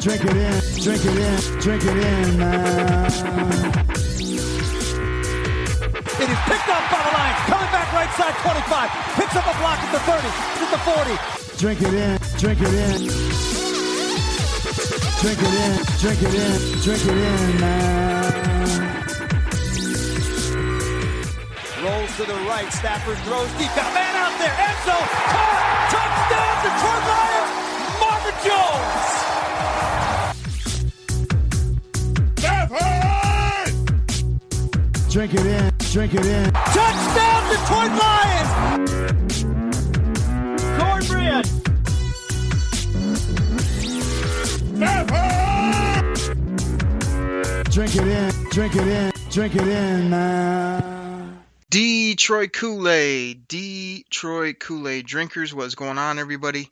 Drink it in, drink it in, drink it in, man. It is picked up by the Lions. Coming back right side, 25. Picks up a block at the 30. It's at the 40. Drink it in, drink it in. Drink it in, drink it in, drink it in, man. Rolls to the right. Stafford throws deep. Got a man out there. End zone. Caught. Drink Touchdown, Detroit Lions. it in, drink it in. Touchdown, Detroit Lions. Cornbread. Drink it in, drink it in, drink it in, man. Detroit Koolaid drinkers, what's going on, everybody?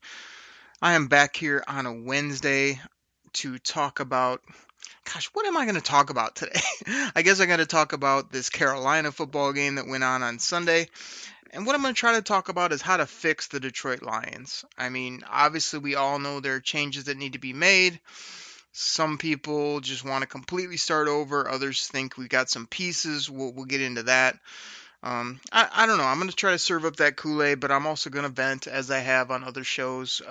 I am back here on a Wednesday to talk about, what am I going to talk about today? I guess I got to talk about this Carolina football game that went on Sunday. And what I'm going to try to talk about is how to fix the Detroit Lions. I mean, obviously we all know there are changes that need to be made. Some people just want to completely start over. Others think we got some pieces. We'll get into that. I don't know. I'm going to try to serve up that Kool-Aid, but I'm also going to vent as I have on other shows.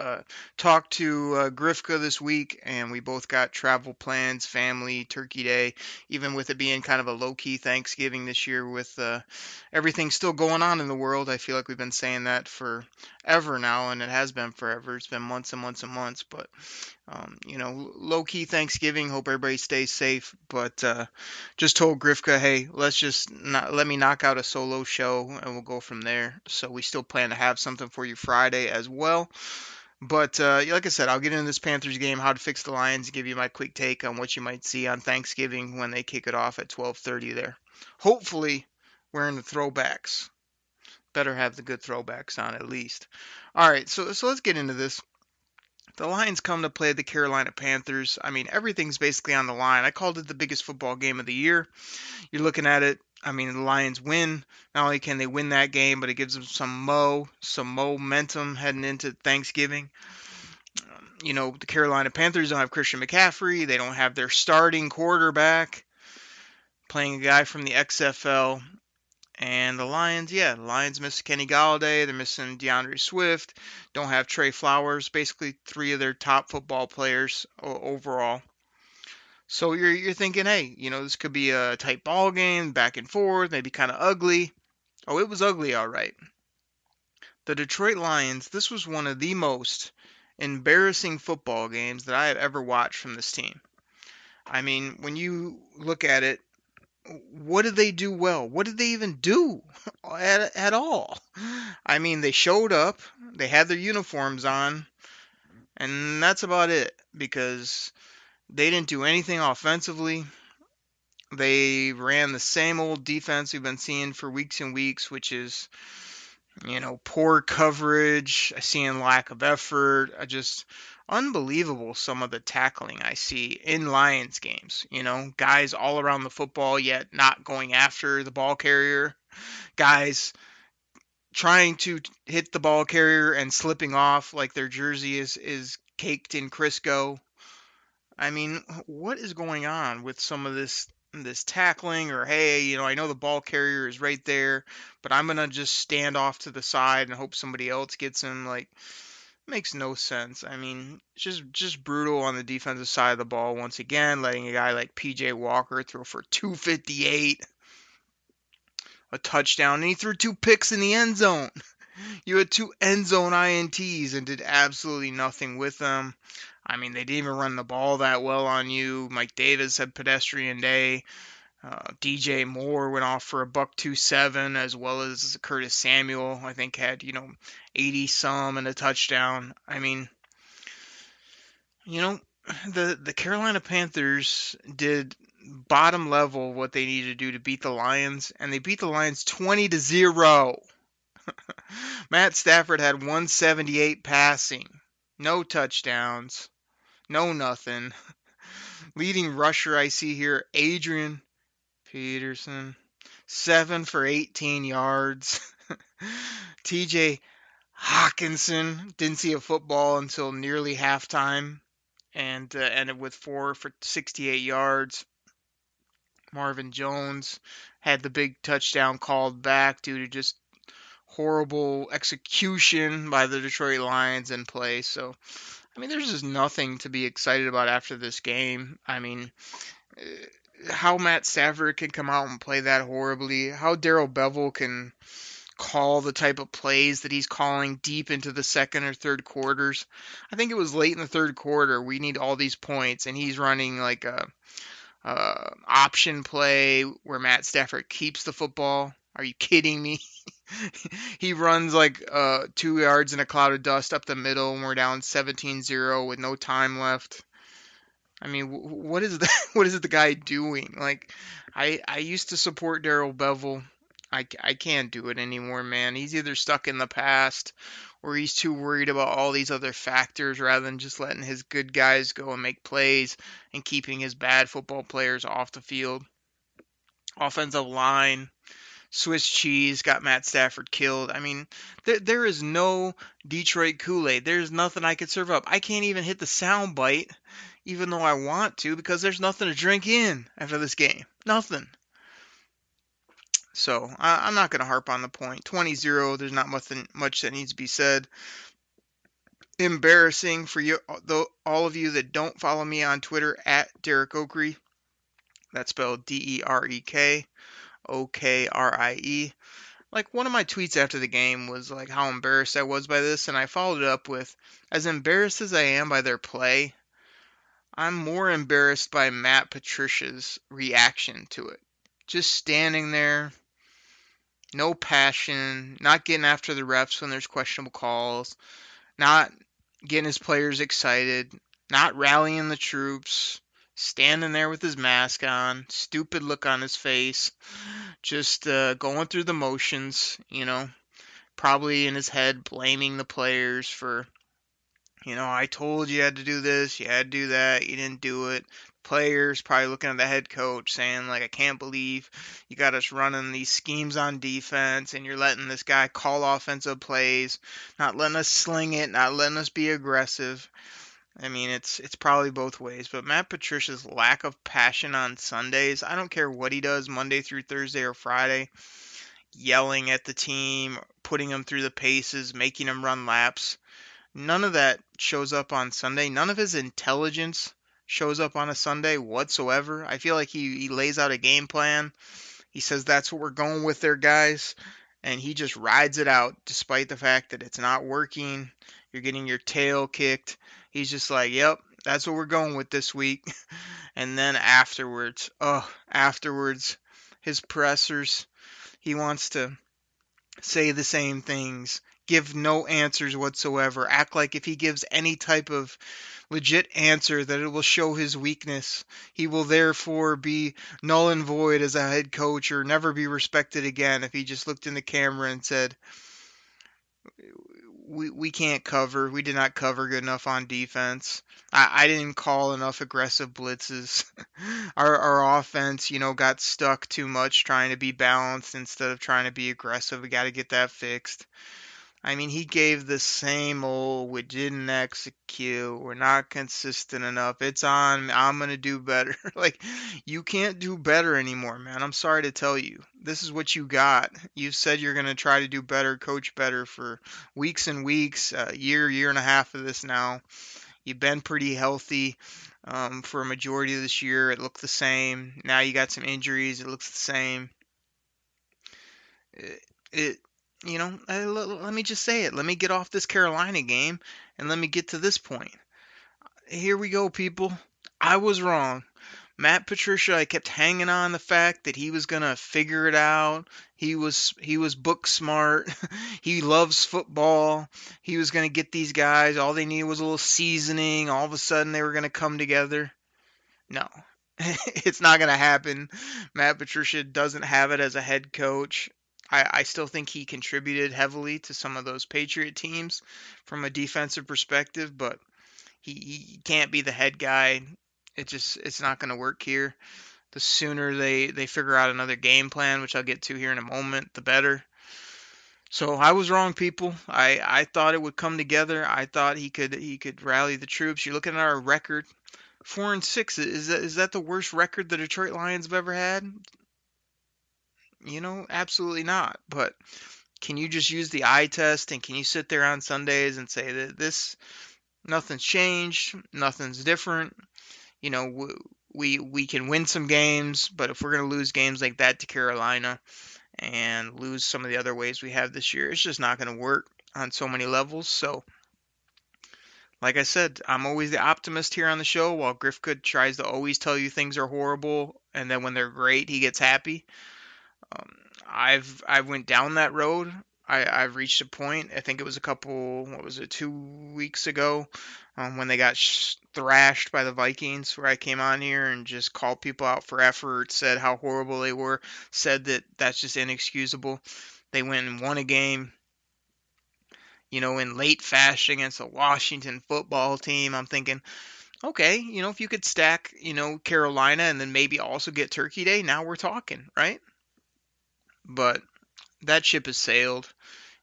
Talked to Grifka this week, and we both got travel plans, family, Turkey Day, even with it being kind of a low-key Thanksgiving this year with everything still going on in the world. I feel like we've been saying that forever now, and it has been forever. It's been months and months and months, but low-key Thanksgiving. Hope everybody stays safe. But just told Grifka, hey, let me knock out a solo show and we'll go from there. So we still plan to have something for you Friday as well. But like I said, I'll get into this Panthers game, how to fix the Lions, give you my quick take on what you might see on Thanksgiving when they kick it off at 12:30 there. Hopefully wearing the throwbacks. Better have the good throwbacks on at least. All right, so let's get into this. The Lions come to play the Carolina Panthers. I mean, everything's basically on the line. I called it the biggest football game of the year. You're looking at it. I mean, the Lions win. Not only can they win that game, but it gives them some momentum heading into Thanksgiving. The Carolina Panthers don't have Christian McCaffrey. They don't have their starting quarterback, playing a guy from the XFL. And the Lions miss Kenny Galladay. They're missing DeAndre Swift. Don't have Trey Flowers. Basically, three of their top football players overall. So you're thinking, hey, this could be a tight ball game, back and forth, maybe kind of ugly. Oh, it was ugly, all right. The Detroit Lions, this was one of the most embarrassing football games that I have ever watched from this team. I mean, when you look at it, what did they do well? What did they even do at all? I mean, they showed up, they had their uniforms on, and that's about it, because they didn't do anything offensively. They ran the same old defense we've been seeing for weeks and weeks, which is, poor coverage, seeing lack of effort, unbelievable some of the tackling I see in Lions games. Guys all around the football yet not going after the ball carrier. Guys trying to hit the ball carrier and slipping off like their jersey is caked in Crisco. I mean, what is going on with some of this tackling? Or, hey, I know the ball carrier is right there, but I'm going to just stand off to the side and hope somebody else gets him. Like, makes no sense. I mean, just brutal on the defensive side of the ball once again, letting a guy like PJ Walker throw for 258, a touchdown, and he threw 2 picks in the end zone. You had 2 end zone INTs and did absolutely nothing with them. I mean, they didn't even run the ball that well on you. Mike Davis had pedestrian day. DJ Moore went off for a $127, as well as Curtis Samuel, I think, had, 80-some and a touchdown. I mean, the Carolina Panthers did bottom level what they needed to do to beat the Lions, and they beat the Lions 20-0. Matt Stafford had 178 passing, no touchdowns, no nothing. Leading rusher I see here, Adrian Peterson, 7 for 18 yards. TJ Hawkinson didn't see a football until nearly halftime. and ended with 4 for 68 yards. Marvin Jones had the big touchdown called back due to just horrible execution by the Detroit Lions in play. So, I mean, there's just nothing to be excited about after this game. I mean, how Matt Stafford can come out and play that horribly, how Darrell Bevell can call the type of plays that he's calling deep into the second or third quarters. I think it was late in the third quarter. We need all these points, and he's running like a option play where Matt Stafford keeps the football. Are you kidding me? He runs like 2 yards in a cloud of dust up the middle, and we're down 17-0 with no time left. I mean, what is that? What is the guy doing? Like, I used to support Darrell Bevell. I can't do it anymore, man. He's either stuck in the past or he's too worried about all these other factors rather than just letting his good guys go and make plays and keeping his bad football players off the field. Offensive line, Swiss cheese, got Matt Stafford killed. I mean, there is no Detroit Koolaid. There's nothing I could serve up. I can't even hit the sound bite, even though I want to, because there's nothing to drink in after this game. Nothing. So I'm not going to harp on the point. 20-0, there's not much that needs to be said. Embarrassing for you, all of you that don't follow me on Twitter at Derek Okrie. That's spelled DEREK OKRIE. Like, one of my tweets after the game was like how embarrassed I was by this, and I followed it up with, as embarrassed as I am by their play, I'm more embarrassed by Matt Patricia's reaction to it. Just standing there, no passion, not getting after the refs when there's questionable calls, not getting his players excited, not rallying the troops, standing there with his mask on, stupid look on his face, just going through the motions, probably in his head blaming the players for, I told you had to do this, you had to do that, you didn't do it. Players probably looking at the head coach saying, like, I can't believe you got us running these schemes on defense and you're letting this guy call offensive plays, not letting us sling it, not letting us be aggressive. I mean, it's probably both ways, but Matt Patricia's lack of passion on Sundays, I don't care what he does, Monday through Thursday or Friday, yelling at the team, putting them through the paces, making them run laps, none of that shows up on Sunday. None of his intelligence shows up on a Sunday whatsoever. I feel like he lays out a game plan. He says that's what we're going with there, guys. And he just rides it out despite the fact that it's not working. You're getting your tail kicked. He's just like, yep, that's what we're going with this week. And then afterwards, his pressers, he wants to say the same things, give no answers whatsoever, act like if he gives any type of legit answer that it will show his weakness. He will therefore be null and void as a head coach or never be respected again if he just looked in the camera and said, we can't cover. We did not cover good enough on defense. I didn't call enough aggressive blitzes. Our offense, got stuck too much trying to be balanced instead of trying to be aggressive. We got to get that fixed. I mean, he gave the same old, we didn't execute, we're not consistent enough, it's on, I'm going to do better. Like, you can't do better anymore, man. I'm sorry to tell you. This is what you got. You've said you're going to try to do better, coach better for weeks and weeks, year and a half of this now. You've been pretty healthy for a majority of this year. It looked the same. Now you got some injuries. It looks the same. Let me just say it. Let me get off this Carolina game and let me get to this point. Here we go, people. I was wrong. Matt Patricia, I kept hanging on the fact that he was going to figure it out. He was book smart. He loves football. He was going to get these guys. All they needed was a little seasoning. All of a sudden they were going to come together. No. It's not going to happen. Matt Patricia doesn't have it as a head coach. I still think he contributed heavily to some of those Patriot teams from a defensive perspective, but he can't be the head guy. It's not going to work here. The sooner they figure out another game plan, which I'll get to here in a moment, the better. So I was wrong, people. I thought it would come together. I thought he could rally the troops. You're looking at our record, 4-6. Is that the worst record the Detroit Lions have ever had? Absolutely not. But can you just use the eye test, and can you sit there on Sundays and say that this nothing's changed, nothing's different? We can win some games, but if we're going to lose games like that to Carolina and lose some of the other ways we have this year, it's just not going to work on so many levels. So, like I said, I'm always the optimist here on the show, while Griffgood tries to always tell you things are horrible, and then when they're great, he gets happy. Um, I've went down that road. I've reached a point. I think it was what was it, 2 weeks ago, when they got thrashed by the Vikings, where I came on here and just called people out for effort, said how horrible they were, said that that's just inexcusable. They went and won a game, in late fashion against the Washington football team. I'm thinking, okay, if you could stack, Carolina and then maybe also get Turkey Day, now we're talking, right? But that ship has sailed.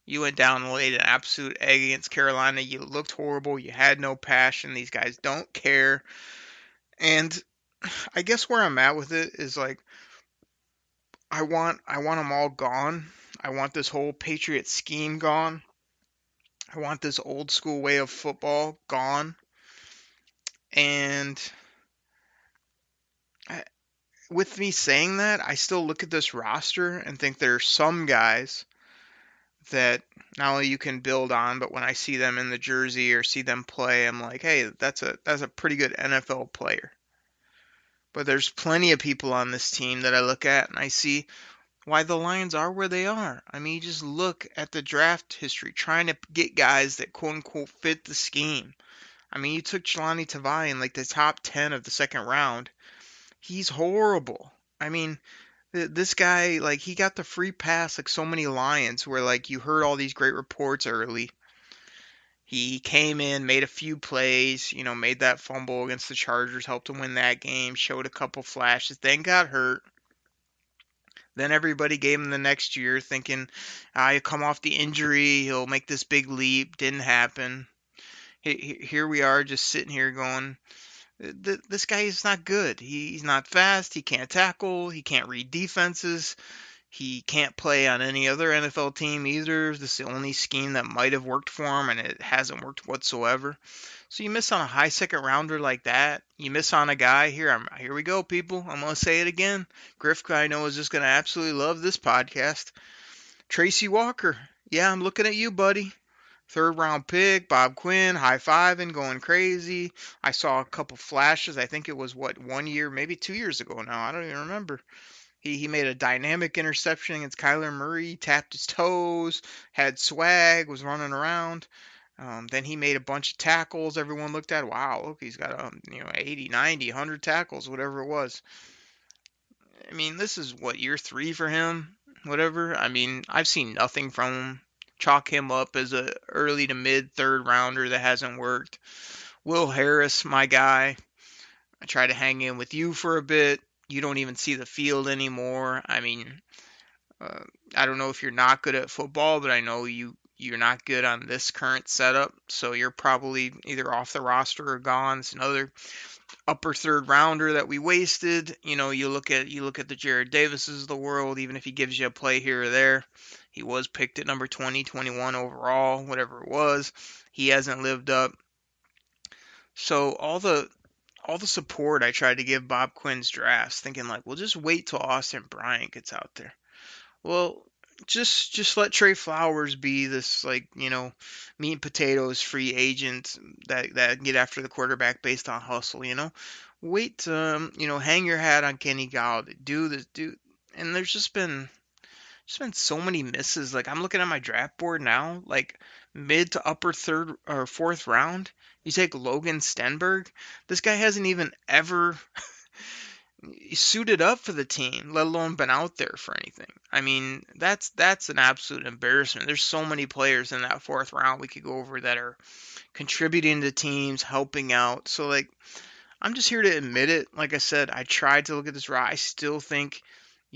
You went down and laid an absolute egg against Carolina. You looked horrible. You had no passion. These guys don't care. And I guess where I'm at with it is like, I want them all gone. I want this whole Patriot scheme gone. I want this old school way of football gone. And with me saying that, I still look at this roster and think there are some guys that not only you can build on, but when I see them in the jersey or see them play, I'm like, hey, that's a pretty good NFL player. But there's plenty of people on this team that I look at and I see why the Lions are where they are. I mean, you just look at the draft history, trying to get guys that quote unquote fit the scheme. I mean, you took Jelani Tavai in like the top 10 of the second round. He's horrible. I mean, this guy, like, he got the free pass like so many Lions, where like you heard all these great reports early. He came in, made a few plays, made that fumble against the Chargers, helped him win that game, showed a couple flashes, then got hurt. Then everybody gave him the next year, thinking, he'll come off the injury, he'll make this big leap. Didn't happen. Here we are, just sitting here going, this guy is not good. He's not fast. He can't tackle. He can't read defenses. He can't play on any other NFL team either. This is the only scheme that might have worked for him, and it hasn't worked whatsoever. So you miss on a high second rounder like that. You miss on a guy here. Here we go, people. I'm gonna say it again. Griff, I know, is just gonna absolutely love this podcast. Tracy Walker. Yeah, I'm looking at you, buddy. Third round pick, Bob Quinn, high-fiving, going crazy. I saw a couple flashes. I think it was, 1 year, maybe 2 years ago now. I don't even remember. He made a dynamic interception against Kyler Murray. He tapped his toes, had swag, was running around. Then he made a bunch of tackles. Everyone looked at, wow, look, he's got 80, 90, 100 tackles, whatever it was. I mean, this is year 3 for him, whatever. I mean, I've seen nothing from him. Chalk him up as a early to mid third rounder that hasn't worked. Will Harris, my guy. I try to hang in with you for a bit. You don't even see the field anymore. I mean, I don't know if you're not good at football, but I know you're not good on this current setup. So you're probably either off the roster or gone. It's another upper third rounder that we wasted. You look at the Jared Davises of the world. Even if he gives you a play here or there, he was picked at number 20, 21 overall, whatever it was. He hasn't lived up. So all the support I tried to give Bob Quinn's drafts, thinking like, well, just wait till Austin Bryant gets out there. Well, just let Trey Flowers be this, like, meat and potatoes free agent that get after the quarterback based on hustle. Wait, hang your hat on Kenny Galladay. Do this, and there's just been so many misses. Like, I'm looking at my draft board now, like mid to upper third or fourth round. You take Logan Stenberg. This guy hasn't even ever suited up for the team, let alone been out there for anything. I mean, that's an absolute embarrassment. There's so many players in that fourth round we could go over that are contributing to teams, helping out. So, like, I'm just here to admit it. Like I said, I tried to look at this route. I still think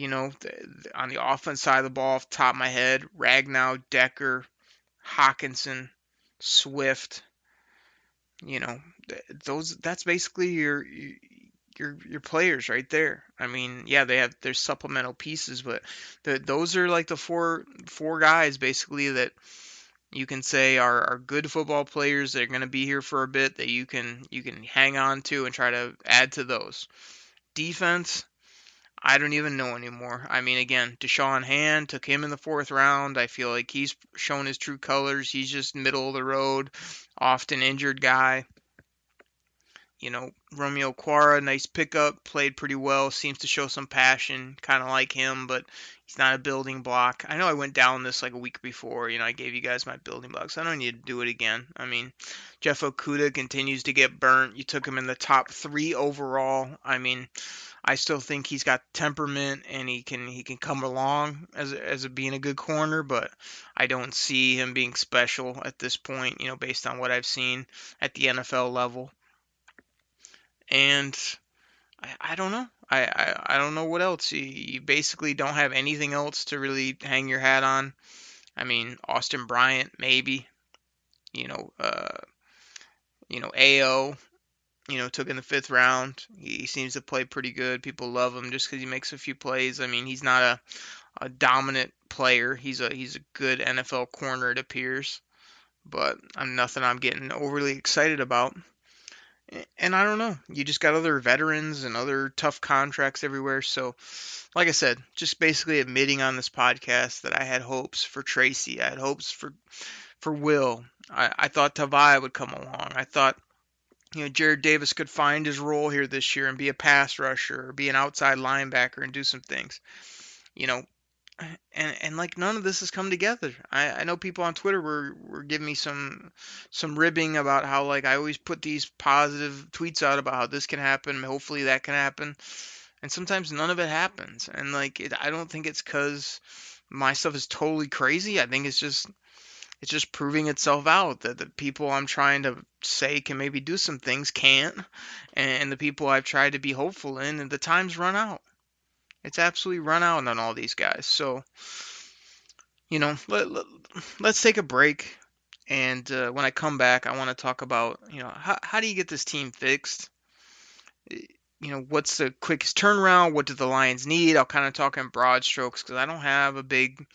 On the offense side of the ball, off the top of my head, Ragnow, Decker, Hawkinson, Swift, that's basically your players right there. I mean, yeah, there's supplemental pieces, but those are like the four guys basically that you can say are good football players that are going to be here for a bit that you can hang on to and try to add to those. Defense, I don't even know anymore. I mean, again, Deshaun Hand, took him in the 4th round. I feel like he's shown his true colors. He's just middle of the road, often injured guy. Romeo Quara, nice pickup, played pretty well, seems to show some passion, kind of like him, but he's not a building block. I know I went down this like a week before. I gave you guys my building blocks. I don't need to do it again. I mean, Jeff Okudah continues to get burnt. You took him in the top 3 overall. I mean, I still think he's got temperament and he can come along as being a good corner, but I don't see him being special at this point, based on what I've seen at the NFL level. And I don't know. I don't know what else. You basically don't have anything else to really hang your hat on. I mean, Austin Bryant, maybe. AO, took in the 5th round. He seems to play pretty good. People love him just because he makes a few plays. I mean, he's not a dominant player. He's a good NFL corner, it appears. But nothing I'm getting overly excited about. And I don't know. You just got other veterans and other tough contracts everywhere. So, like I said, just basically admitting on this podcast that I had hopes for Tracy. I had hopes for Will. I thought Tavai would come along. I thought, Jared Davis could find his role here this year and be a pass rusher or be an outside linebacker and do some things. And like none of this has come together. I know people on Twitter were giving me some ribbing about how like I always put these positive tweets out about how this can happen, hopefully that can happen, and sometimes none of it happens. And like I don't think it's because my stuff is totally crazy. I think it's just proving itself out that the people I'm trying to say can maybe do some things can't, and the people I've tried to be hopeful in, and the time's run out. It's absolutely run out on all these guys. So, let's take a break. And when I come back, I want to talk about, how do you get this team fixed? What's the quickest turnaround? What do the Lions need? I'll kind of talk in broad strokes because I don't have a big,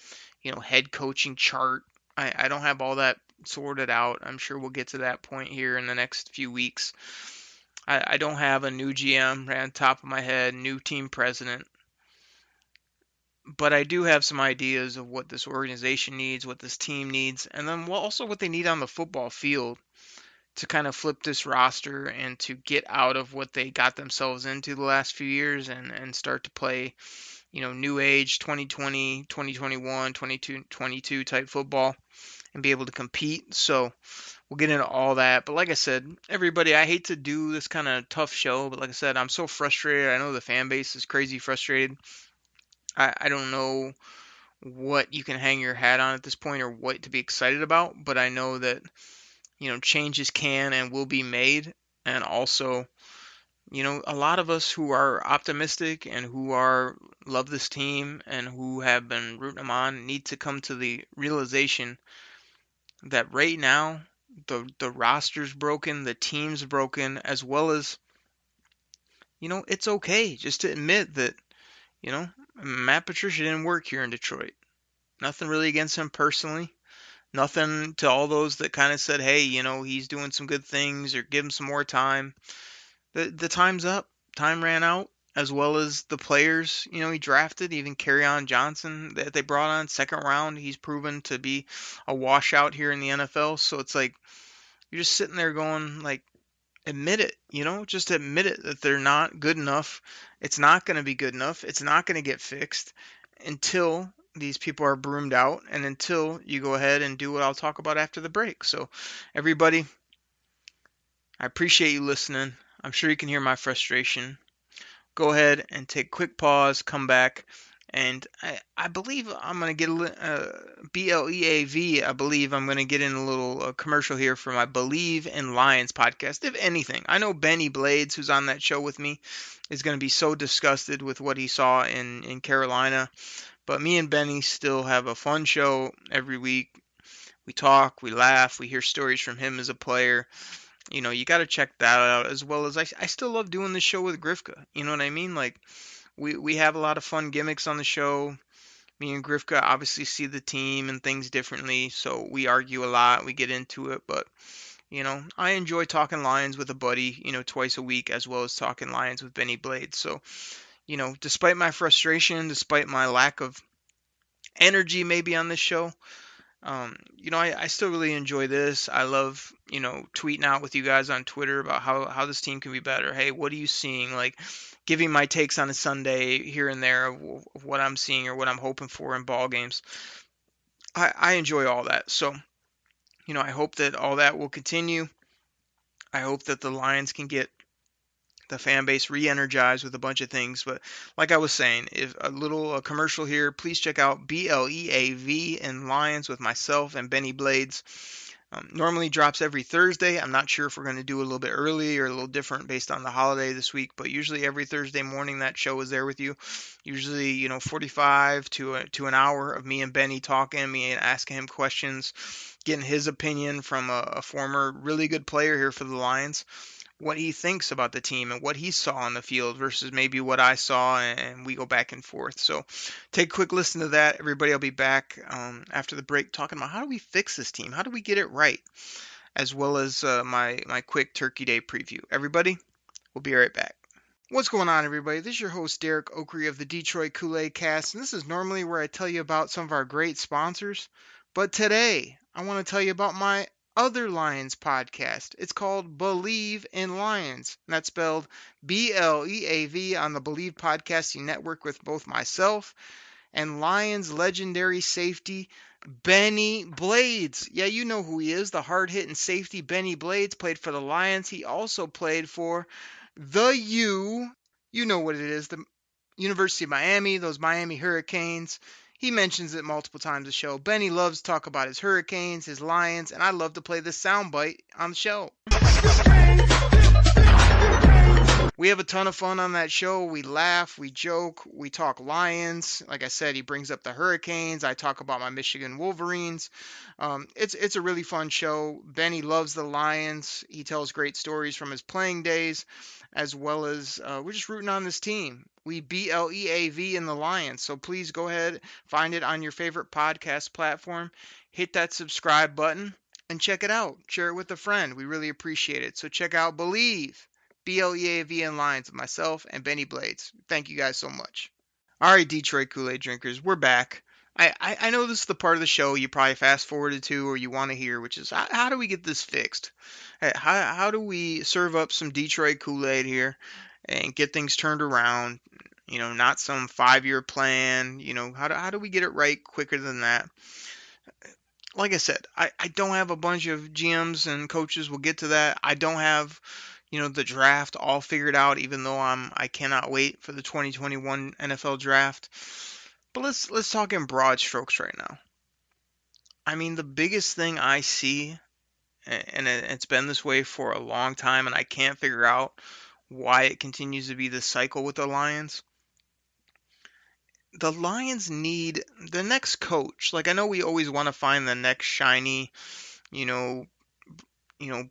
head coaching chart. I don't have all that sorted out. I'm sure we'll get to that point here in the next few weeks. I don't have a new GM right on top of my head, new team president. But I do have some ideas of what this organization needs, what this team needs, and then also what they need on the football field to kind of flip this roster and to get out of what they got themselves into the last few years and start to play, new age 2020, 2021, 2022 type football and be able to compete. So we'll get into all that. But like I said, everybody, I hate to do this kind of tough show, but like I said, I'm so frustrated. I know the fan base is crazy frustrated. I don't know what you can hang your hat on at this point or what to be excited about, but I know that, changes can and will be made. And also, a lot of us who are optimistic and who love this team and who have been rooting them on need to come to the realization that right now the roster's broken, the team's broken, as well as, it's okay just to admit that, Matt Patricia didn't work here in Detroit. Nothing really against him personally. Nothing to all those that kind of said, hey, he's doing some good things or give him some more time. The time's up. Time ran out, as well as the players, he drafted, even Kerryon Johnson that they brought on 2nd round. He's proven to be a washout here in the NFL. So it's like, you're just sitting there going like, admit it, just admit it that they're not good enough. It's not going to be good enough. It's not going to get fixed until these people are broomed out and until you go ahead and do what I'll talk about after the break. So everybody, I appreciate you listening. I'm sure you can hear my frustration. Go ahead and take a quick pause, come back, And I believe I'm going to get BLEAV. I believe I'm going to get in a little commercial here for my Believe in Lions podcast, if anything. I know Benny Blades, who's on that show with me, is going to be so disgusted with what he saw in Carolina. But me and Benny still have a fun show every week. We talk, we laugh, we hear stories from him as a player. You got to check that out, as well as I still love doing this show with Grifka. You know what I mean? Like, we have a lot of fun gimmicks on the show. Me and Grifka obviously see the team and things differently, so we argue a lot, we get into it, but I enjoy talking Lions with a buddy, twice a week, as well as talking Lions with Benny Blades. So, despite my frustration, despite my lack of energy maybe on this show, I still really enjoy this. I love, tweeting out with you guys on Twitter about how this team can be better. Hey, what are you seeing? Like, giving my takes on a Sunday here and there of what I'm seeing or what I'm hoping for in ball games. I enjoy all that. So, I hope that all that will continue. I hope that the Lions can get the fan base re-energized with a bunch of things. But like I was saying, if a little commercial here, please check out BLEAV and Lions with myself and Benny Blades. Normally drops every Thursday. I'm not sure if we're going to do a little bit early or a little different based on the holiday this week, but usually every Thursday morning that show is there with you. Usually, 45 to an hour of me and Benny talking, me and asking him questions, getting his opinion from a former really good player here for the Lions, what he thinks about the team and what he saw on the field versus maybe what I saw, and we go back and forth. So take a quick listen to that. Everybody, I'll be back after the break talking about how do we fix this team? How do we get it right? As well as my quick Turkey Day preview. Everybody, we'll be right back. What's going on, everybody? This is your host, Derek Oakery of the Detroit Koolaid Cast, and this is normally where I tell you about some of our great sponsors. But today, I want to tell you about my other Lions podcast. It's called Believe in Lions, and that's spelled BLEAV on the Believe Podcasting Network with both myself and Lions legendary safety Benny Blades. Yeah, you know who he is, the hard-hitting safety Benny Blades. Played for the Lions. He also played for the U. You know what it is, the University of Miami, those Miami Hurricanes. He mentions it multiple times on the show. Benny loves to talk about his Hurricanes, his Lions, and I love to play this soundbite on the show. We have a ton of fun on that show. We laugh, we joke, we talk Lions. Like I said, he brings up the Hurricanes. I talk about my Michigan Wolverines. It's a really fun show. Benny loves the Lions. He tells great stories from his playing days, as well as we're just rooting on this team. We BLEAV in the Lions. So please go ahead, find it on your favorite podcast platform. Hit that subscribe button and check it out. Share it with a friend. We really appreciate it. So check out Believe, BLEAV and Lions with myself and Benny Blades. Thank you guys so much. All right, Detroit Kool-Aid drinkers, we're back. I know this is the part of the show you probably fast forwarded to or you want to hear, which is how do we get this fixed? How do we serve up some Detroit Kool-Aid here and get things turned around? Not some 5-year plan. How do we get it right quicker than that? Like I said, I don't have a bunch of GMs and coaches. We'll get to that. I don't have the draft all figured out, even though I cannot wait for the 2021 NFL draft. But let's talk in broad strokes right now. I mean, the biggest thing I see, and it's been this way for a long time, and I can't figure out why it continues to be this cycle with the Lions. The Lions need the next coach. Like, I know we always want to find the next shiny,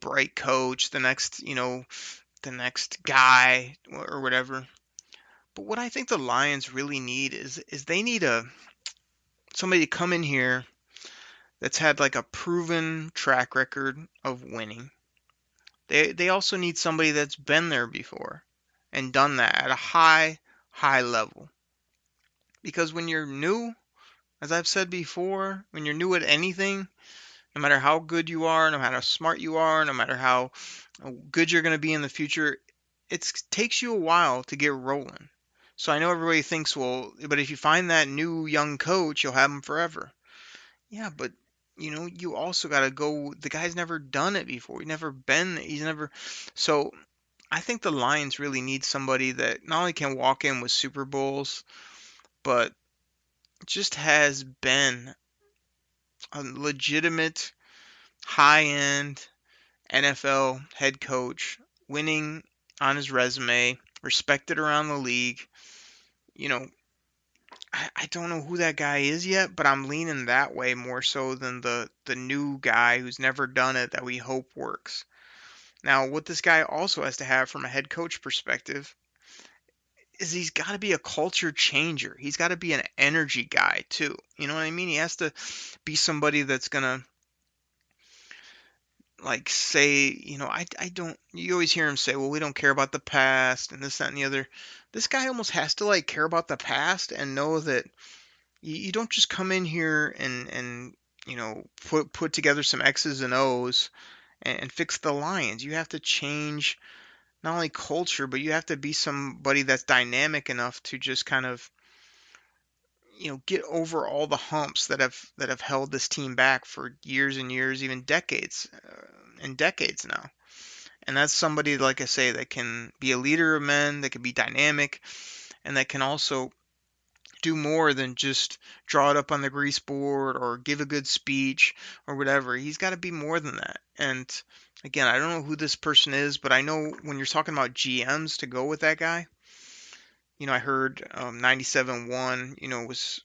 bright coach, the next guy or whatever. But what I think the Lions really need is they need somebody to come in here that's had like a proven track record of winning. They also need somebody that's been there before and done that at a high level. Because when you're new, as I've said before, when you're new at anything, no matter how good you are, no matter how smart you are, no matter how good you're going to be in the future, it takes you a while to get rolling. So I know everybody thinks, well, but if you find that new young coach, you'll have him forever. Yeah, but you also got to go. The guy's never done it before. So I think the Lions really need somebody that not only can walk in with Super Bowls, but just has been a legitimate high-end NFL head coach, winning on his resume, respected around the league. You know, I don't know who that guy is yet, but I'm leaning that way more so than the new guy who's never done it that we hope works. Now, what this guy also has to have from a head coach perspective is he's got to be a culture changer. He's got to be an energy guy too. You know what I mean? He has to be somebody that's gonna like say, I don't. You always hear him say, "Well, we don't care about the past and this, that, and the other." This guy almost has to like care about the past and know that you don't just come in here and put together some X's and O's and fix the Lions. You have to change not only culture, but you have to be somebody that's dynamic enough to just kind of get over all the humps that have held this team back for years and years, even decades and decades now. And that's somebody, like I say, that can be a leader of men, that can be dynamic, and that can also do more than just draw it up on the grease board or give a good speech or whatever. He's got to be more than that. And again, I don't know who this person is, but I know when you're talking about GMs to go with that guy, I heard 97.1, was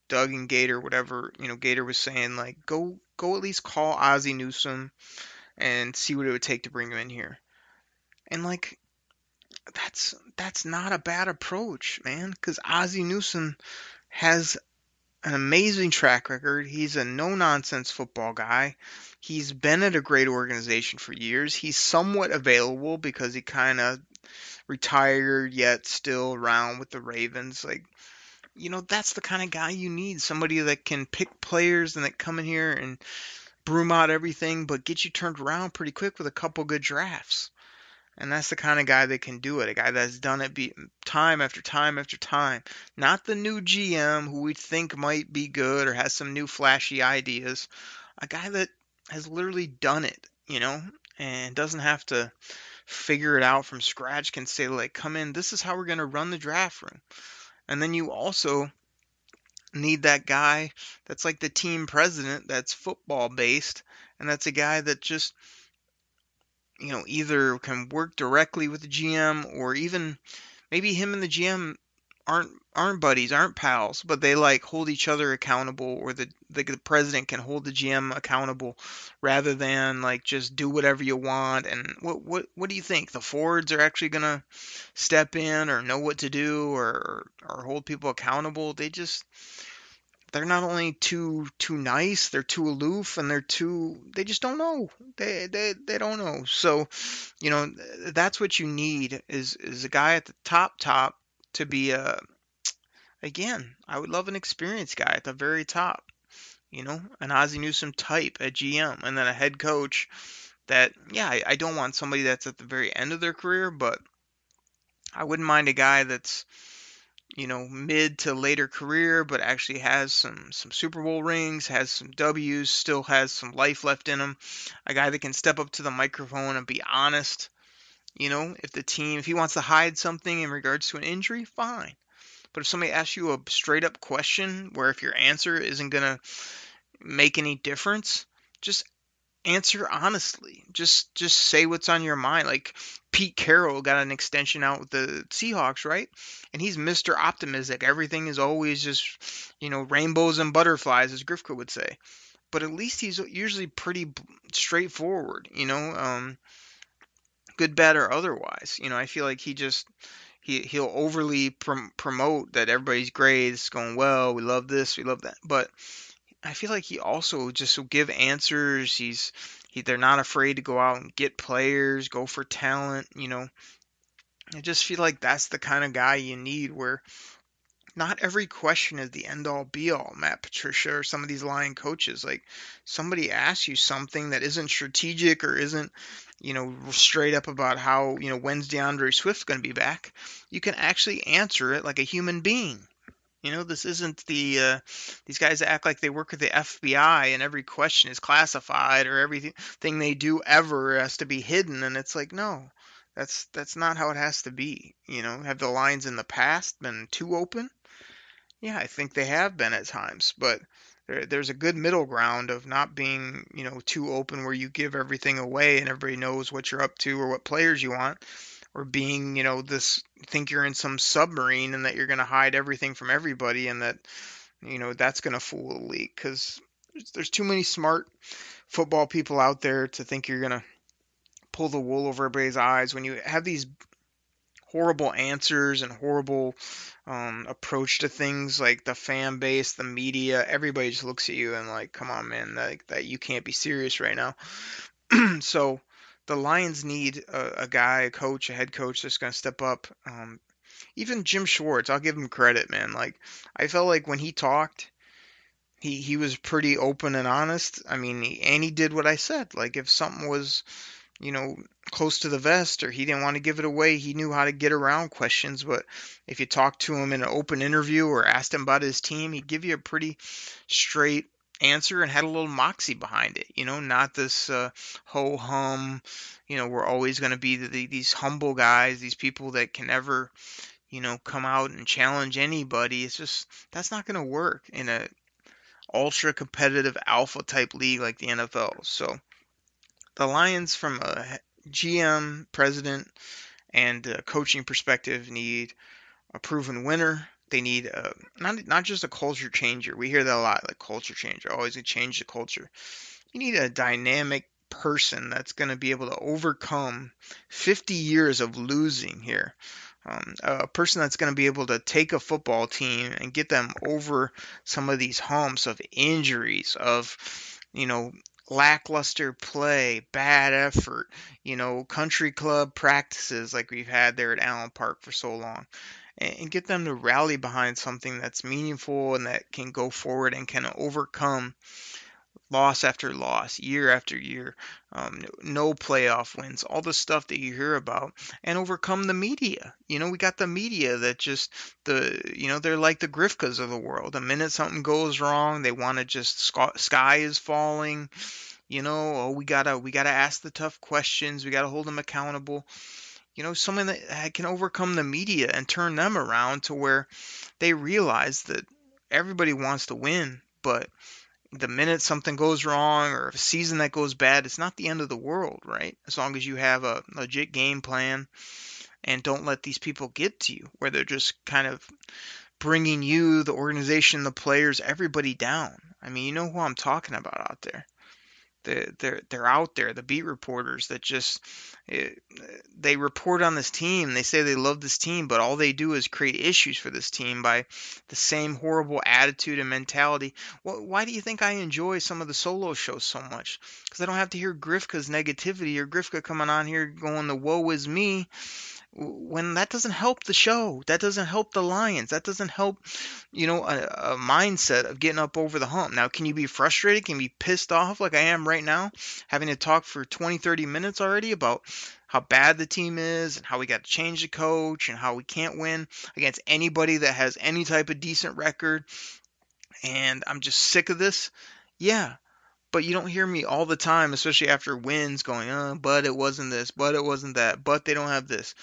Doug and Gator, whatever, Gator was saying, like, go at least call Ozzie Newsome and see what it would take to bring him in here. And like, that's not a bad approach, man, because Ozzie Newsome has an amazing track record. He's a no-nonsense football guy. He's been at a great organization for years. He's somewhat available because he kind of retired yet still around with the Ravens. Like, that's the kind of guy you need. Somebody that can pick players and that come in here and broom out everything, but get you turned around pretty quick with a couple good drafts. And that's the kind of guy that can do it. A guy that's done it time after time after time. Not the new GM who we think might be good or has some new flashy ideas. A guy that has literally done it, and doesn't have to figure it out from scratch, can say, like, come in, this is how we're going to run the draft room. And then you also need that guy that's like the team president that's football based, and that's a guy that just either can work directly with the GM, or even maybe him and the GM aren't buddies, aren't pals, but they like hold each other accountable, or the president can hold the GM accountable rather than like just do whatever you want. And what do you think? The Fords are actually gonna step in or know what to do, or hold people accountable? They're not only too nice, they're too aloof, and they just don't know. They don't know. So, that's what you need is a guy at the top to be again, I would love an experienced guy at the very top, an Ozzie Newsome type at GM, and then a head coach that, yeah, I don't want somebody that's at the very end of their career, but I wouldn't mind a guy that's mid to later career, but actually has some Super Bowl rings, has some W's, still has some life left in him. A guy that can step up to the microphone and be honest. If he wants to hide something in regards to an injury, fine. But if somebody asks you a straight up question where if your answer isn't going to make any difference, just answer honestly. Just say what's on your mind. Like Pete Carroll got an extension out with the Seahawks, right? And he's Mr. Optimistic. Everything is always just, rainbows and butterflies, as Grifka would say. But at least he's usually pretty straightforward, good, bad, or otherwise. I feel like he'll overly promote that everybody's great, it's going well, we love this, we love that. But I feel like he also just will give answers. They're not afraid to go out and get players, go for talent. I just feel like that's the kind of guy you need, where not every question is the end all be all. Matt Patricia or some of these line coaches, like somebody asks you something that isn't strategic or isn't, straight up about how, when's DeAndre Swift going to be back. You can actually answer it like a human being. This isn't these guys that act like they work with the FBI and every question is classified or everything they do ever has to be hidden. And it's like, no, that's not how it has to be. Have the lines in the past been too open? Yeah, I think they have been at times, but there's a good middle ground of not being, too open where you give everything away and everybody knows what you're up to or what players you want, or being, this think you're in some submarine and that you're going to hide everything from everybody and that, that's going to fool the league because there's too many smart football people out there to think you're going to pull the wool over everybody's eyes when you have these horrible answers and horrible approach to things like the fan base, the media, everybody just looks at you and like, come on, man, that you can't be serious right now. So the Lions need a guy, a coach, a head coach that's going to step up. Even Jim Schwartz, I'll give him credit, man. Like I felt like when he talked, he was pretty open and honest. I mean, he did what I said. Like if something was you know, close to the vest or he didn't want to give it away. He knew how to get around questions, but if you talked to him in an open interview or asked him about his team, he'd give you a pretty straight answer and had a little moxie behind it, not this ho hum, we're always going to be these humble guys, these people that can never, come out and challenge anybody. It's just that's not going to work in a ultra competitive alpha type league like the NFL. So the Lions, from a GM, president, and coaching perspective, need a proven winner. They need not just a culture changer. We hear that a lot, like culture changer, always to change the culture. You need a dynamic person that's going to be able to overcome 50 years of losing here. A person that's going to be able to take a football team and get them over some of these humps of injuries, of, lackluster play, bad effort, country club practices like we've had there at Allen Park for so long, and get them to rally behind something that's meaningful and that can go forward and can overcome loss after loss, year after year, no playoff wins, all the stuff that you hear about, and overcome the media. We got the media that just they're like the Grifkas of the world. The minute something goes wrong, they want to just sky is falling. Oh, we gotta ask the tough questions. We gotta hold them accountable. Someone that can overcome the media and turn them around to where they realize that everybody wants to win, but the minute something goes wrong or a season that goes bad, it's not the end of the world, right? As long as you have a legit game plan and don't let these people get to you where they're just kind of bringing you, the organization, the players, everybody down. I mean, you know who I'm talking about out there. They're out there, the beat reporters that just they report on this team. They say they love this team, but all they do is create issues for this team by the same horrible attitude and mentality. Why do you think I enjoy some of the solo shows so much? Because I don't have to hear Grifka's negativity or Grifka coming on here going, the woe is me, when that doesn't help the show. That doesn't help the Lions. That doesn't help, a mindset of getting up over the hump. Now, can you be frustrated? Can you be pissed off like I am right now, having to talk for 20, 30 minutes already about how bad the team is and how we got to change the coach and how we can't win against anybody that has any type of decent record, and I'm just sick of this? Yeah. But you don't hear me all the time, especially after wins, going, but it wasn't this, but it wasn't that, but they don't have this.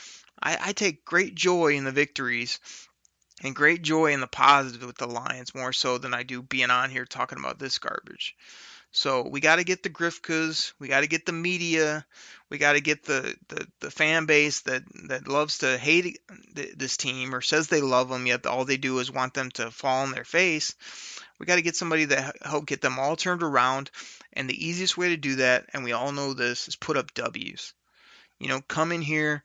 I take great joy in the victories and great joy in the positive with the Lions, more so than I do being on here talking about this garbage. So we got to get the Grifkas, we got to get the media, we got to get the fan base that loves to hate this team or says they love them, yet all they do is want them to fall on their face. We got to get somebody that help get them all turned around, and the easiest way to do that, and we all know this, is put up W's. Come in here,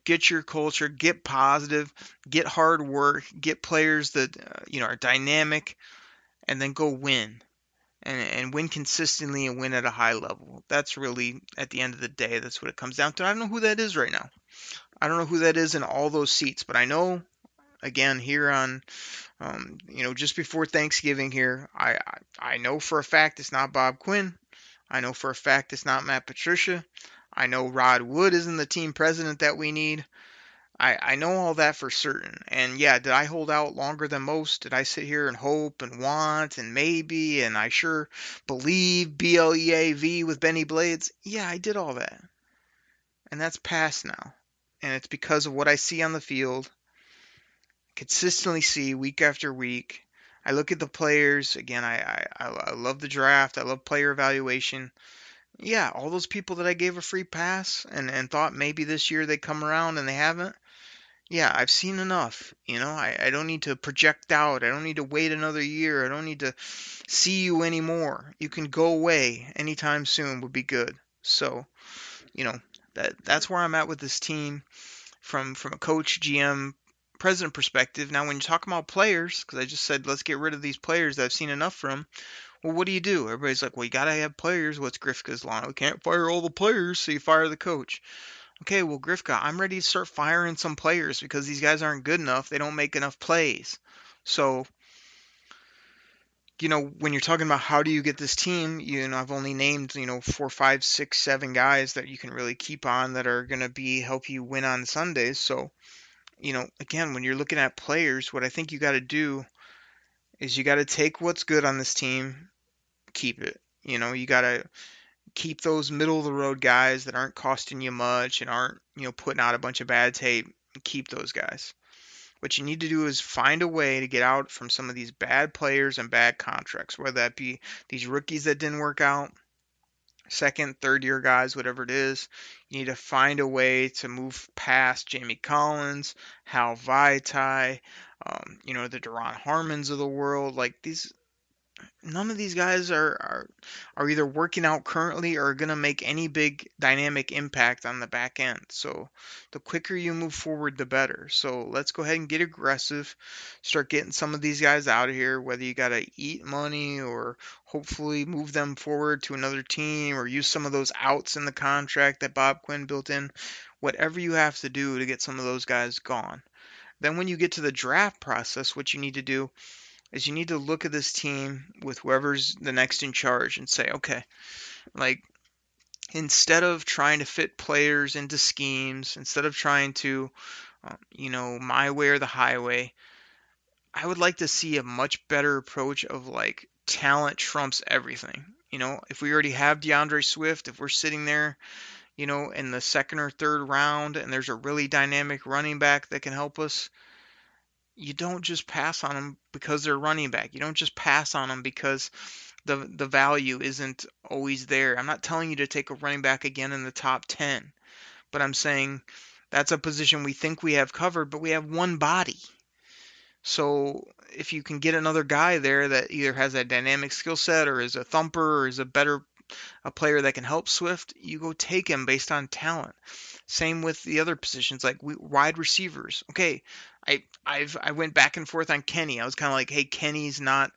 get your culture, get positive, get hard work, get players that are dynamic, and then go win. And win consistently and win at a high level. That's really, at the end of the day, that's what it comes down to. I don't know who that is right now. I don't know who that is in all those seats, but I know, again, here on, just before Thanksgiving here, I know for a fact it's not Bob Quinn. I know for a fact it's not Matt Patricia. I know Rod Wood isn't the team president that we need. I know all that for certain. And yeah, did I hold out longer than most? Did I sit here and hope and want and maybe and I sure believe BLEAV with Benny Blades? Yeah, I did all that. And that's past now. And it's because of what I see on the field. consistently see week after week. I look at the players again. I love the draft. I love player evaluation. Yeah, all those people that I gave a free pass and thought maybe this year they come around and they haven't. Yeah, I've seen enough. I don't need to project out. I don't need to wait another year. I don't need to see you anymore. You can go away anytime soon would be good. So, you know, that's where I'm at with this team from a coach, GM, president perspective. Now, when you're talking about players, because I just said let's get rid of these players that I've seen enough from. Well, what do? Everybody's like, well, you gotta have players. What's Grifka's law? We can't fire all the players, so you fire the coach. Okay, well, Grifka, I'm ready to start firing some players because these guys aren't good enough. They don't make enough plays. So, when you're talking about how do you get this team, I've only named, 4, 5, 6, 7 guys that you can really keep on that are going to help you win on Sundays. So, again, when you're looking at players, what I think you got to do is you got to take what's good on this team, keep it. You got to keep those middle of the road guys that aren't costing you much and aren't, putting out a bunch of bad tape. Keep those guys. What you need to do is find a way to get out from some of these bad players and bad contracts, whether that be these rookies that didn't work out, second, third year guys, whatever it is. You need to find a way to move past Jamie Collins, Hal Vaitai, the Deron Harmons of the world. Like none of these guys are either working out currently or going to make any big dynamic impact on the back end. So the quicker you move forward, the better. So let's go ahead and get aggressive, start getting some of these guys out of here, whether you got to eat money or hopefully move them forward to another team or use some of those outs in the contract that Bob Quinn built in. Whatever you have to do to get some of those guys gone. Then when you get to the draft process, what you need to do is you need to look at this team with whoever's the next in charge and say, okay, like instead of trying to fit players into schemes, instead of trying to, my way or the highway, I would like to see a much better approach of like talent trumps everything. If we already have DeAndre Swift, if we're sitting there, in the second or third round and there's a really dynamic running back that can help us, you don't just pass on them because they're running back. You don't just pass on them because the value isn't always there. I'm not telling you to take a running back again in the top 10, but I'm saying that's a position we think we have covered, but we have one body. So if you can get another guy there that either has a dynamic skill set or is a thumper or is a player that can help Swift, you go take him based on talent. Same with the other positions like wide receivers. Okay, I went back and forth on Kenny. I was kind of like, hey, Kenny's not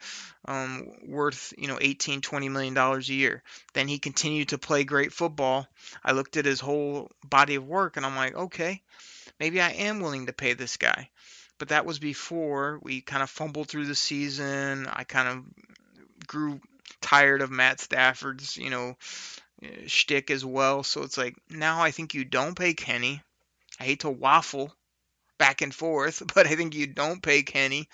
worth 18-20 million dollars a year. Then he continued to play great football. I looked at his whole body of work and I'm like, okay, maybe I am willing to pay this guy. But that was before we kind of fumbled through the season. I kind of grew tired of Matt Stafford's, shtick as well. So it's like now I think you don't pay Kenny. I hate to waffle back and forth, but I think you don't pay Kenny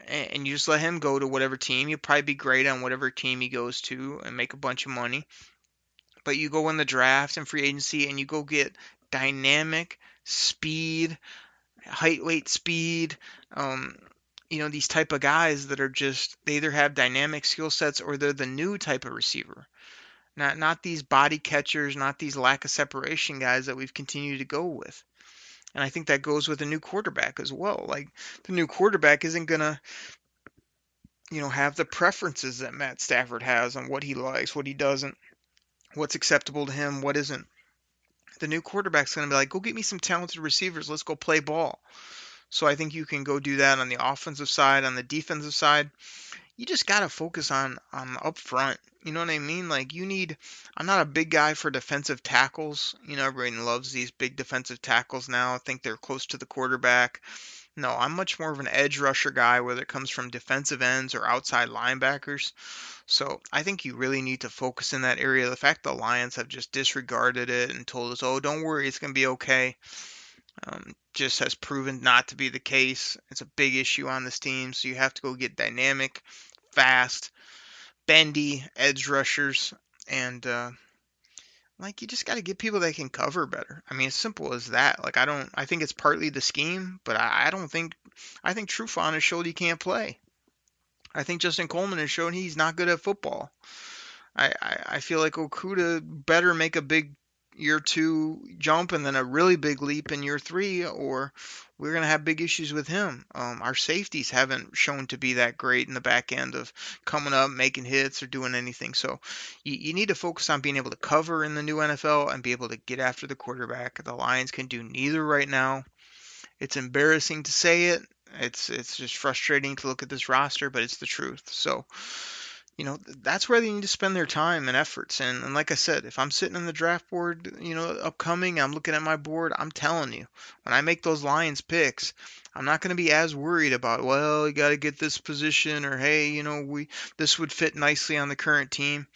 and you just let him go to whatever team. You'll probably be great on whatever team he goes to and make a bunch of money. But you go in the draft and free agency and you go get dynamic speed, height, weight, speed, these type of guys that are just, they either have dynamic skill sets or they're the new type of receiver. Not these body catchers, not these lack of separation guys that we've continued to go with. And I think that goes with a new quarterback as well. Like the new quarterback isn't going to, have the preferences that Matt Stafford has on what he likes, what he doesn't, what's acceptable to him, what isn't. The new quarterback's going to be like, go get me some talented receivers. Let's go play ball. So I think you can go do that on the offensive side. On the defensive side, you just got to focus on up front. You know what I mean? Like I'm not a big guy for defensive tackles. Everybody loves these big defensive tackles now. I think they're close to the quarterback. No, I'm much more of an edge rusher guy, whether it comes from defensive ends or outside linebackers. So I think you really need to focus in that area. The fact the Lions have just disregarded it and told us, oh, don't worry, it's going to be okay, just has proven not to be the case. It's a big issue on this team, so you have to go get dynamic, fast, bendy edge rushers, and you just got to get people that can cover better. I mean, as simple as that. I think it's partly the scheme, but I don't think I think Trufant has showed he can't play. I think Justin Coleman has shown he's not good at football. I feel like Okuda better make a big year 2 jump and then a really big leap in year 3, or we're going to have big issues with him. Our safeties haven't shown to be that great in the back end of coming up, making hits, or doing anything. So you need to focus on being able to cover in the new NFL and be able to get after the quarterback. The Lions can do neither right now. It's embarrassing to say it. It's just frustrating to look at this roster, but it's the truth. So that's where they need to spend their time and efforts. And like I said, if I'm sitting in the draft board, upcoming, I'm looking at my board, I'm telling you, when I make those Lions picks, I'm not going to be as worried about, well, you got to get this position, or hey, this would fit nicely on the current team.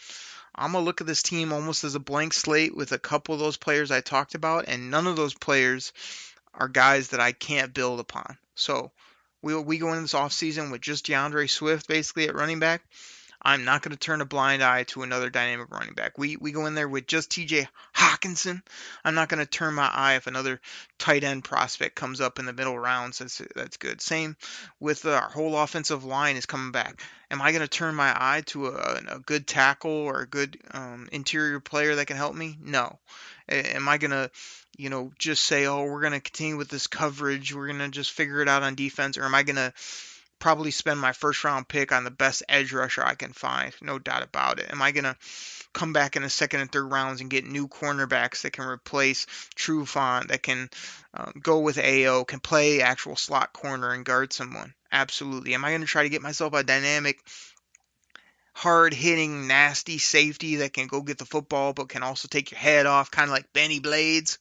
I'm going to look at this team almost as a blank slate with a couple of those players I talked about, and none of those players are guys that I can't build upon. So we go into this offseason with just DeAndre Swift basically at running back. I'm not going to turn a blind eye to another dynamic running back. We go in there with just TJ Hawkinson. I'm not going to turn my eye if another tight end prospect comes up in the middle rounds. That's good. Same with our whole offensive line is coming back. Am I going to turn my eye to a good tackle or a good interior player that can help me? No. Am I going to just say, oh, we're going to continue with this coverage, we're going to just figure it out on defense, or am I going to probably spend my first round pick on the best edge rusher I can find? No doubt about it. Am I going to come back in the second and third rounds and get new cornerbacks that can replace Trufant, that can go with AO, can play actual slot corner and guard someone? Absolutely. Am I going to try to get myself a dynamic, hard-hitting, nasty safety that can go get the football but can also take your head off, kind of like Benny Blades?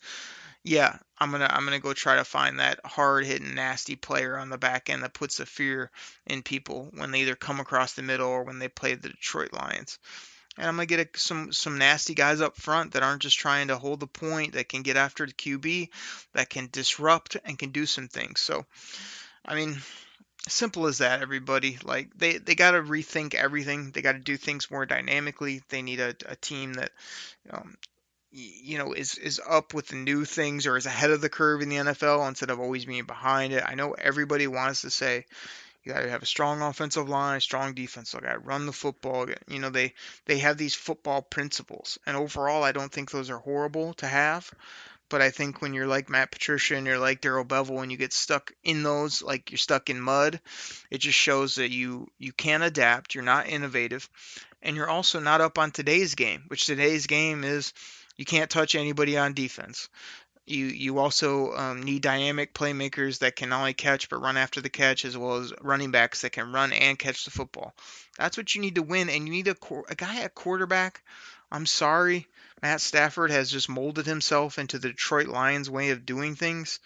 Yeah, I'm gonna go try to find that hard-hitting, nasty player on the back end that puts the fear in people when they either come across the middle or when they play the Detroit Lions. And I'm gonna get some nasty guys up front that aren't just trying to hold the point, that can get after the QB, that can disrupt and can do some things. So, I mean, simple as that, everybody. Like they got to rethink everything. They got to do things more dynamically. They need a team that um, is up with the new things or is ahead of the curve in the NFL instead of always being behind it. I know everybody wants to say you got to have a strong offensive line, strong defense. You got to run the football. They have these football principles, and overall, I don't think those are horrible to have. But I think when you're like Matt Patricia and you're like Darrell Bevell and you get stuck in those, like you're stuck in mud, it just shows that you can't adapt, you're not innovative, and you're also not up on today's game, which today's game is you can't touch anybody on defense. You also need dynamic playmakers that can not only catch but run after the catch, as well as running backs that can run and catch the football. That's what you need to win, and you need a guy at quarterback. I'm sorry, Matt Stafford has just molded himself into the Detroit Lions way of doing things.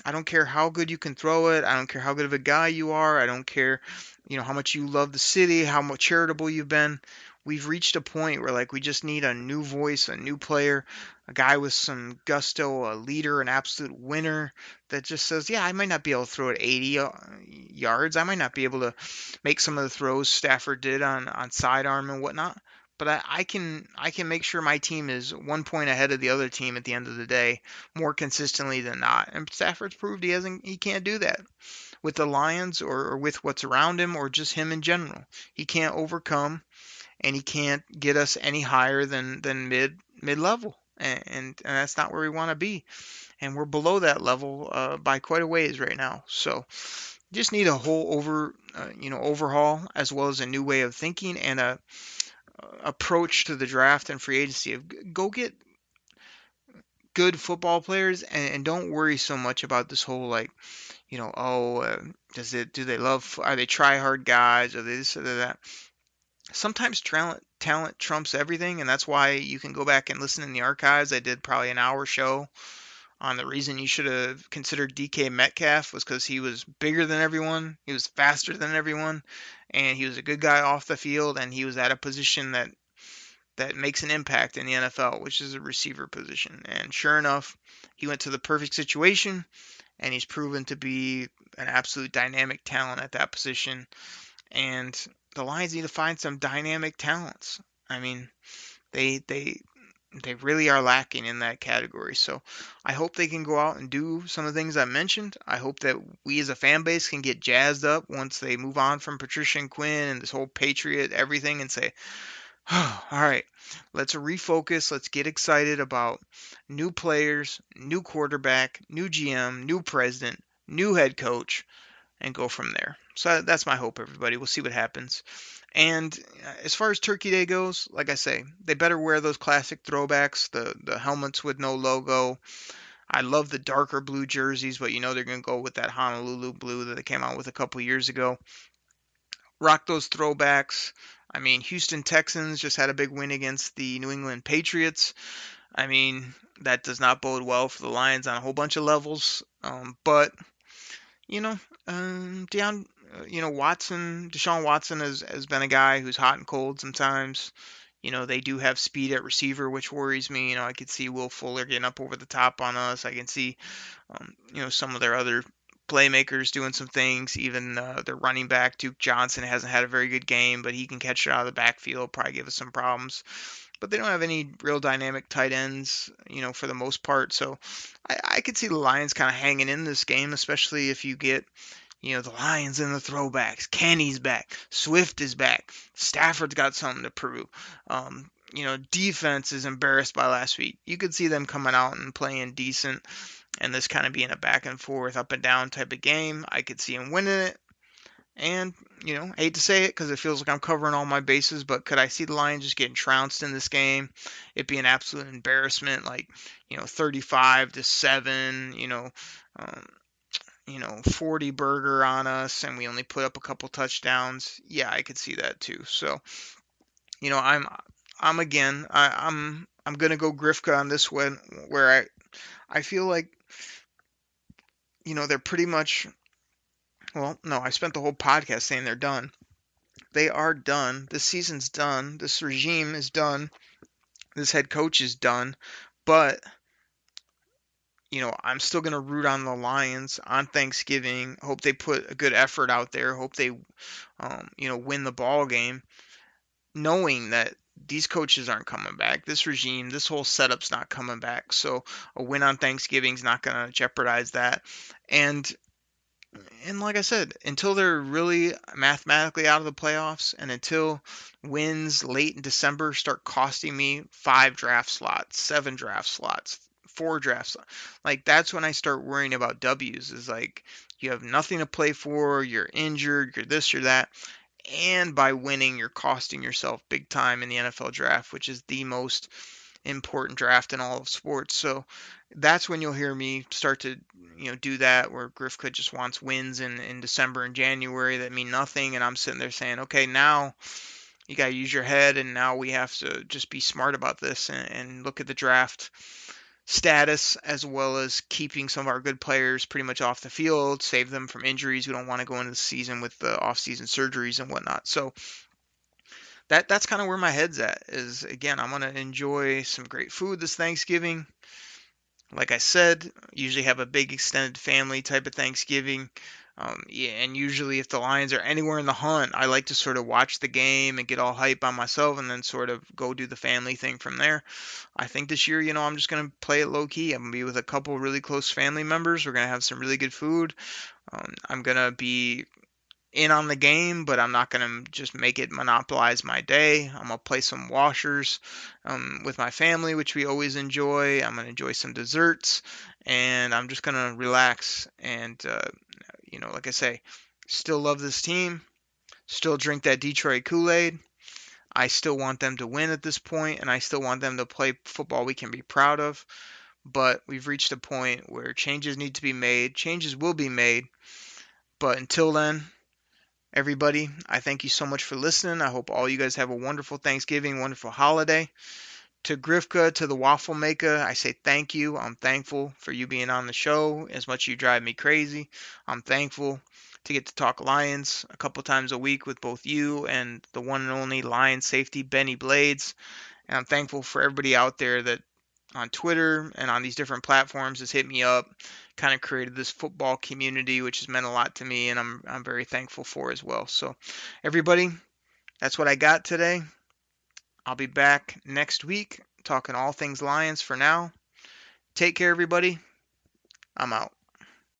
I don't care how good you can throw it. I don't care how good of a guy you are. I don't care, how much you love the city, how much charitable you've been. We've reached a point where we just need a new voice, a new player, a guy with some gusto, a leader, an absolute winner that just says, yeah, I might not be able to throw it 80 yards. I might not be able to make some of the throws Stafford did on sidearm and whatnot. But I can make sure my team is 1 point ahead of the other team at the end of the day more consistently than not. And Stafford's proved he can't do that with the Lions or with what's around him or just him in general. He can't overcome, and he can't get us any higher than mid level, and that's not where we want to be, and we're below that level by quite a ways right now. So just need a whole overhaul, as well as a new way of thinking and a approach to the draft and free agency. Go get good football players and don't worry so much about this whole do they love, are they try hard guys, are they this or that. Sometimes talent trumps everything, and that's why you can go back and listen in the archives. I did probably an hour show on the reason you should have considered DK Metcalf was because he was bigger than everyone, he was faster than everyone, and he was a good guy off the field, and he was at a position that makes an impact in the NFL, which is a receiver position. And sure enough, he went to the perfect situation, and he's proven to be an absolute dynamic talent at that position. And the Lions need to find some dynamic talents. I mean, they they really are lacking in that category. So I hope they can go out and do some of the things I mentioned. I hope that we as a fan base can get jazzed up once they move on from Patricia and Quinn and this whole Patriot everything and say, oh, all right, let's refocus. Let's get excited about new players, new quarterback, new GM, new president, new head coach, and go from there. So that's my hope, everybody. We'll see what happens. And as far as Turkey Day goes, like I say, they better wear those classic throwbacks, the helmets with no logo. I love the darker blue jerseys, but you know they're going to go with that Honolulu blue that they came out with a couple years ago. Rock those throwbacks. I mean, Houston Texans just had a big win against the New England Patriots. I mean, that does not bode well for the Lions on a whole bunch of levels. But you know, Deshaun Watson has been a guy who's hot and cold sometimes. You know, they do have speed at receiver, which worries me. You know, I could see Will Fuller getting up over the top on us. I can see, some of their other playmakers doing some things. Even their running back, Duke Johnson, hasn't had a very good game, but he can catch it out of the backfield, probably give us some problems. But they don't have any real dynamic tight ends, for the most part. So I could see the Lions kind of hanging in this game, especially if you get the Lions and the throwbacks. Kenny's back. Swift is back. Stafford's got something to prove. Defense is embarrassed by last week. You could see them coming out and playing decent and this kind of being a back and forth, up and down type of game. I could see them winning it. And, I hate to say it because it feels like I'm covering all my bases, but could I see the Lions just getting trounced in this game? It'd be an absolute embarrassment, like, 35-7, um, 40 burger on us and we only put up a couple touchdowns. Yeah, I could see that too. So, I'm again, I'm going to go Grifka on this one where I feel like, they're pretty much, well, no, I spent the whole podcast saying they're done. They are done. This season's done. This regime is done. This head coach is done. But I'm still going to root on the Lions on Thanksgiving. Hope they put a good effort out there. Hope they, win the ball game, knowing that these coaches aren't coming back. This regime, this whole setup's not coming back. So a win on Thanksgiving is not going to jeopardize that. And like I said, until they're really mathematically out of the playoffs and until wins late in December start costing me 5 draft slots, 7 draft slots, 4 draft slots, like that's when I start worrying about W's. Is like you have nothing to play for, you're injured, you're this, you're that. And by winning, you're costing yourself big time in the NFL draft, which is the most important draft in all of sports. So that's when you'll hear me start to, do that, where Grifka just wants wins in December and January that mean nothing. And I'm sitting there saying, okay, now you got to use your head. And now we have to just be smart about this and look at the draft status as well as keeping some of our good players pretty much off the field, save them from injuries. We don't want to go into the season with the off-season surgeries and whatnot. So that's kind of where my head's at. Is again, I'm gonna enjoy some great food this Thanksgiving. Like I said, usually have a big extended family type of Thanksgiving. And usually if the Lions are anywhere in the hunt, I like to sort of watch the game and get all hype by myself and then sort of go do the family thing from there. I think this year, I'm just going to play it low key. I'm going to be with a couple really close family members. We're going to have some really good food. I'm going to be in on the game, but I'm not going to just make it monopolize my day. I'm going to play some washers with my family, which we always enjoy. I'm going to enjoy some desserts, and I'm just going to relax. And, like I say, still love this team, still drink that Detroit Koolaid. I still want them to win at this point, and I still want them to play football we can be proud of. But we've reached a point where changes need to be made. Changes will be made. But until then, everybody, I thank you so much for listening. I hope all you guys have a wonderful Thanksgiving, wonderful holiday. To Grifka, to the waffle maker, I say thank you. I'm thankful for you being on the show. As much as you drive me crazy, I'm thankful to get to talk Lions a couple times a week with both you and the one and only Lions safety, Benny Blades. And I'm thankful for everybody out there that on Twitter and on these different platforms has hit me up, kind of created this football community, which has meant a lot to me, and I'm very thankful for as well. So everybody, that's what I got today. I'll be back next week talking all things Lions for now. Take care, everybody. I'm out.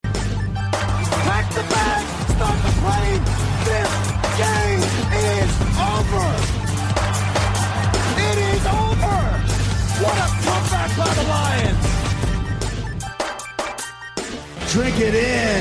Pack the bag, start the plane. This game is over. It is over. What a comeback by the Lions. Drink it in.